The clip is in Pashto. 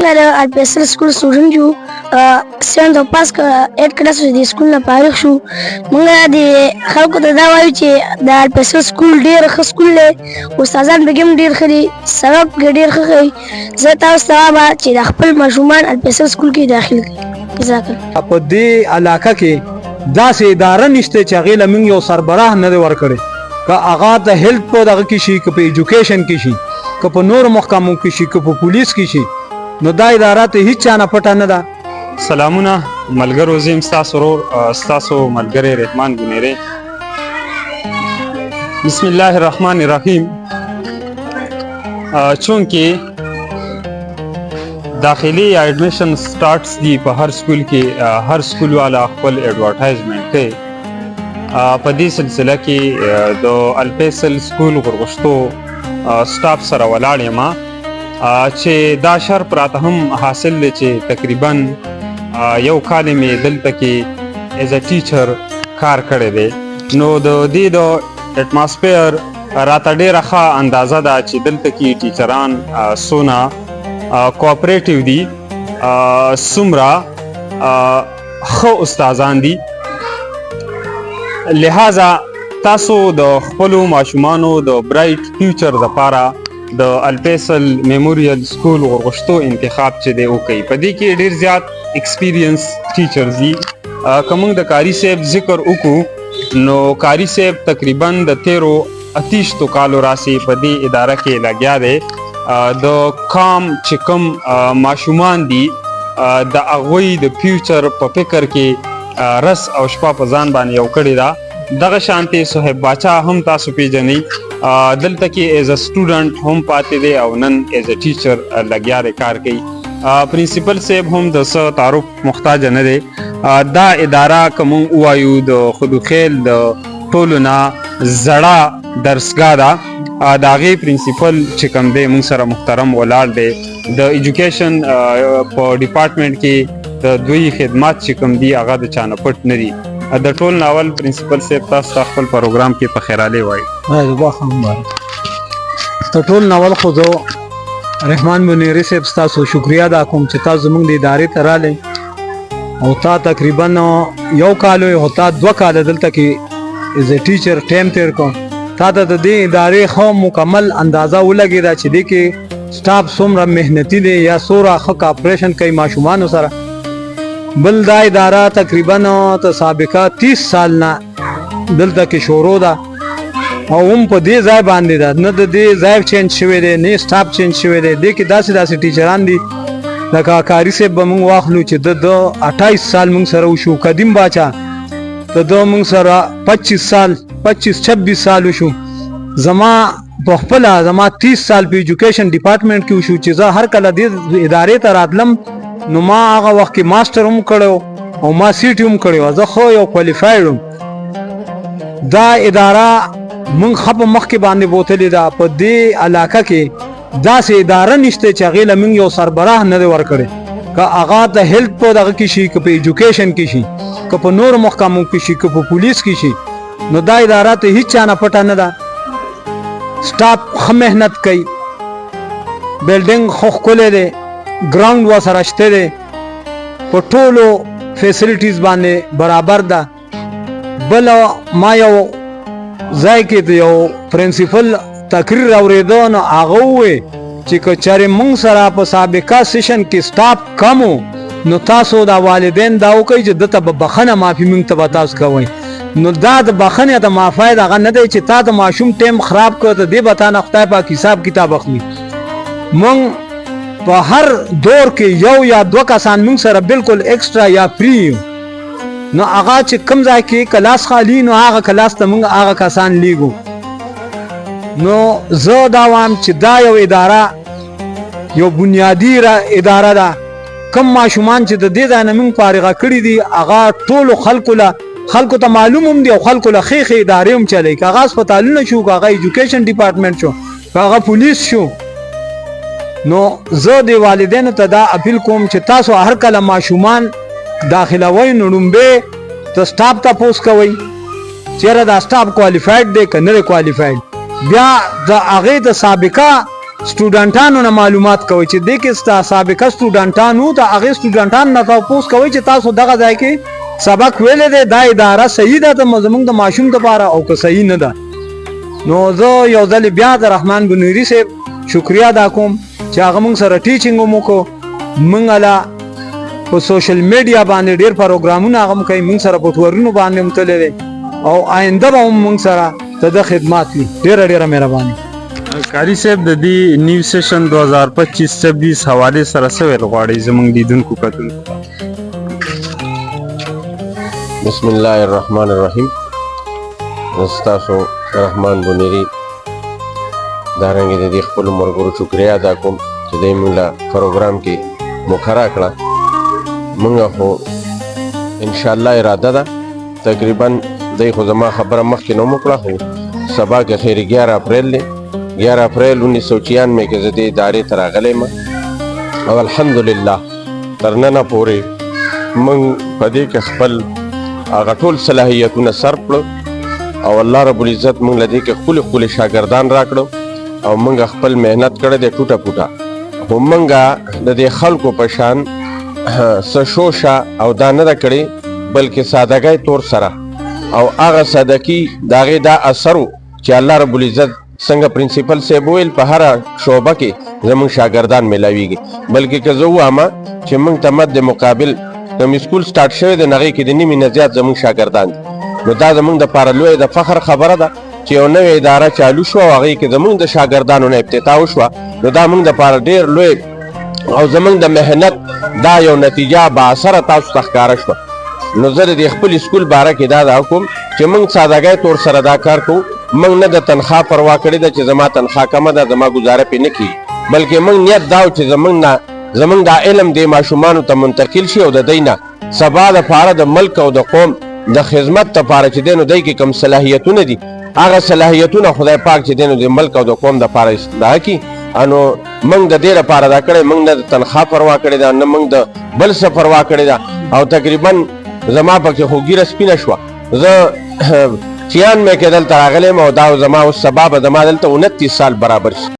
الپیسل سکول سټوډنټ یو 7 پاس 8 کلاس د سکول نه فارغ شو. موږ د خلکو ته دا وایو چې د الپیسل سکول ډېر ښه سکول دی، استادان پکې هم ډېر ښه دي، سبق پکې ډېر ښه کوي. زه تاسو ته وایم چې د خپل ماشومان الپیسل سکول کې داخل کړي. جزاک الله. په دې علاقه کې داسې اداره نشته چې هغې له موږ یو سربراه نه دی ورکړی، که هغه د هیلث په دغه کې شي، که په ایجوکیشن کې شي، که په نورو محکمو کې شي، که په پولیس کې شي، نو دا اداره ته هیڅ چا نه پټه نه ده. سلامونه ملګرو، زه یم ستاسو ورور ستاسو ملګری رحمان ګنیری. بسم الله الرحمن الرحیم. چونکې داخلي یا ایڈمیشن سٹارٹس دی په هر سکول کې هر سکول والا خپل ایڈورټایزمنټ کوي. په دې سلسله کې د الپیسل سکول غرغشتو سټاف سره ولاړ یم چې دا شرف راته هم حاصل دی چې تقریبا یو کال مې دلته کې ایز ا ټیچر کار کړی دی. نو د دې د اټماسفیر راته ډېره ښه اندازه ده چې دلته کې ټیچران څونه کوآپریټیو دي، څومره ښه استادان دي. لہذا تاسو د خپلو ماشومانو د برایټ فیوچر دپاره د الپیسل میموریل سکول غرغشتو انتخاب چې دی وکړئ. په دې کې ډېر زیات ایکسپیرینس ټیچرز دي. که موږ د کاري صاحب ذکر وکړو نو کاري صاحب تقریبا د 13 کالو راسې په دې اداره کې لګیا دی. د کام چې کوم ماشومان دي د هغوی د فیوچر په فکر کې رس او شپه په ځان باندې یو کړې ده. دغه شانتې صاحب باچا هم تاسو پیژنئ، دلته کې ایز ا سټوډنټ هم پاتې دی او نن ایز ا ټیچر لګیا دی کار کوي. پرنسپل صاحب هم د څه تعارف محتاج نه دی. دا اداره که موږ ووایو د خدوخیل د ټولو نه زړه درسګاه ده. د هغې پرنسپل چې کوم دی موږ سره محترم ولاړ دی. د ایجوکیشن په ډپارټمنټ کې د دوی خدمات چې کوم دي هغه د چا نه پټ نه دي. د ټول ناول پرنسپل صاحب تاسو ته خپل پروګرام کې په خیرالی وایي. د ټول ناول خو زه رحمان منیری صاحب ستاسو شکریه ادا کوم چې تاسو زموږ د ادارې ته راغلی او تا تقریبا یو کال او تا 2 کاله دلته کې ایز ا ټیچر ټایم تیر کو. تا ته د دې ادارې خو مکمل اندازه ولګېده چې دې کې سټاف څومره محنتي دی یا څومره ښه کاپریشن کوي ماشومانو سره. بل دا اداره تقریبا ته سابقه 30 سال نه دلته کې شروع ده او هم په دې ځای باندې ده، نه د دې ځای چینج شوی دی نه سټاف چینج شوی دی. دې کې داسې ټیچران دي لکه کاري صاحب به موږ واخلو چې د 28 سال موږ سره وشو. قدیم باچا د موږ سره 25-26 سال وشو. زما په خپله زما 30 سال په ایجوکیشن ډپارټمنټ کې وشو چې زه هر کله دې ادارې ته راتلم نو ما هغه وخت کې ماسټر هم کړی او ما سی ټي هم کړی، زه خو یو کوالیفاید وم. دا اداره موږ ښه په مخکې باندې بوتلې ده. په دې علاقه کې داسې اداره نشته چې هغې له موږ یو سربراه نه دی ورکړی، که هغه د هیلث په دغه کې شي، که په ایجوکیشن کې شي، که په نورو محکمو کې شي، که په پولیس کې شي، نو دا اداره ته هیڅ چا نه پټه نه ده. سټاف ښه محنت کوي، بلډینګ خو ښکلی دی، ګراوند ورسره شته دی، په ټولو فیسلټیز باندې برابر ده. بل ما یو ځای کې د یو پرنسپل تقریر اورېده نو هغه وویل چې که چېرې موږ سره په سابقه سیشن کې سټاف کم و نو تاسو د والدین دا وکړئ چې ده ته به بخښنه معافي موږ ته به تاسو کوئ. نو دا د بخښنې د معافی دغه نه دی چې تا د ماشوم ټایم خراب کړ ته دې به تا نه خدای پاک حساب کتاب اخلي. موږ په هر دور کې یو یا 2 کسان موږ سره بالکل ایکسټرا یا فری یو. نو هغه چې کوم ځای کې کلاس خالی نو هغه کلاس ته موږ هغه کسان لیږو. نو زه دا وایم چې دا یو اداره یو بنیادی اداره ده. کوم ماشومان چې د دې ځای نه موږ فارغه کړي دي هغه ټولو خلکو ته معلوم هم دي او خلکو له ښې ادارې هم چلی، که هغه هسپتالونه شو، که هغه ایجوکیشن ډپارټمنټ شو، که هغه پولیس شو. نو زه د والدینو ته دا اپیل کوم چې تاسو هر کله ماشومان داخلوئ نو لومبې ته سټاف تپوس کوئ چېرې دا سټاف کوالیفاید دی که نه دی کوالیفاید. بیا د هغې د سابقه سټوډنټانو نه معلومات کوئ چې دې کې ستا سابقه سټوډنټان وو د هغې سټوډنټان نه تپوس کوئ چې تاسو دغه ځای کې سبق ویلی دی دا اداره صحیح ده زموږ د ماشوم دپاره او که صحیح نه ده. نو زه یو ځل بیا د رحمان بنوري صاحب شکریه ادا کوم چې هغه موږ سره ټیچینګ هم وکړو. موږ هله په سوشل میډیا باندې ډېر پروګرامونه هغه هم کوي، موږ سره په ټورونو باندې هم تللی دی او آینده به هم موږ سره د ده خدمات وي. ډېره ډېره مهرباني. قاری صاحب د دې نیو سیشن 2025-26 حوالې سره څه ویل غواړئ زموږ لیدونکو کتونکو ته؟ بسم الله الرحمن الرحیم. زه ستاسو رحمان بنوري دارنګې د دې خپلو ملګرو شکریه ادا کوم چې دوی موږ له پروګرام کې مقرره کړه. موږ خو انشاءالله اراده ده تقریبا دوی خو زما خبره مخکې نه وکړه خو سبا کې خیر 11 اپریل دی 11 اپریل 1996 کې زه دې ادارې ته راغلی یم او الحمدلله تر ننه پورې موږ په دې کې خپل هغه ټول صلاحیتونه صرف کړو او الله رب العزت موږ له دې کې ښکلي شاګردان راکړو او موږ خپل محنت کړی دی ټوټه پوټه. خو موږ د دې خلکو په شان څه شوشه او دا نه ده کړې بلکې سادګۍ طور سره او هغه صدقي د هغې دا اثر و چې الله رب العزت څنګه پرنسپل صاحب ویل په هره شعبه کې زموږ شاګردان میلاویږي. بلکې که زه ووایم چې موږ ته مد مقابل کوم سکول سټارټ شوی دی د هغې کې د نیمې نه زیات زموږ شاګردان دي. نو دا زموږ دپاره لویه د فخر خبره ده چې یو نوې اداره چالو شوه او هغې کې زموږ د شاګردانو نه افتتاح وشوه. نو دا موږ دپاره ډېر لوی او زموږ د محنت دا یو نتیجه بااثره تاسو ته ښکاره شوه. نو زه د دې خپل سکول باره کې دا کوم چې موږ سادګۍ طور سره دا کار کوو. موږ نه د تنخوا پروا کړې ده چې زما تنخوا کمه ده زما ګزاره پرې نه کېږي بلکې موږ نیت دا و چې زموږ دا علم دې ماشومانو ته منتقل شي او د دوی نه سبا دپاره د ملک او د قوم د خدمت دپاره چې دی نو دوی کې کوم صلاحیتونه دي هغه صلاحیتونه خدای پاک چې دی نو د ملک او د قوم دپاره اصلاح کړي. نو موږ د دې لپاره دا کړی موږ نه د تنخوا پروا کړې ده نه موږ د بل څه پروا کړې ده او تقریبا زما پکې خو ګیره سپینه شوه. زه 96 کې دلته راغلی یم او دا زما اوس سبا به زما دلته 29 سال برابر شي.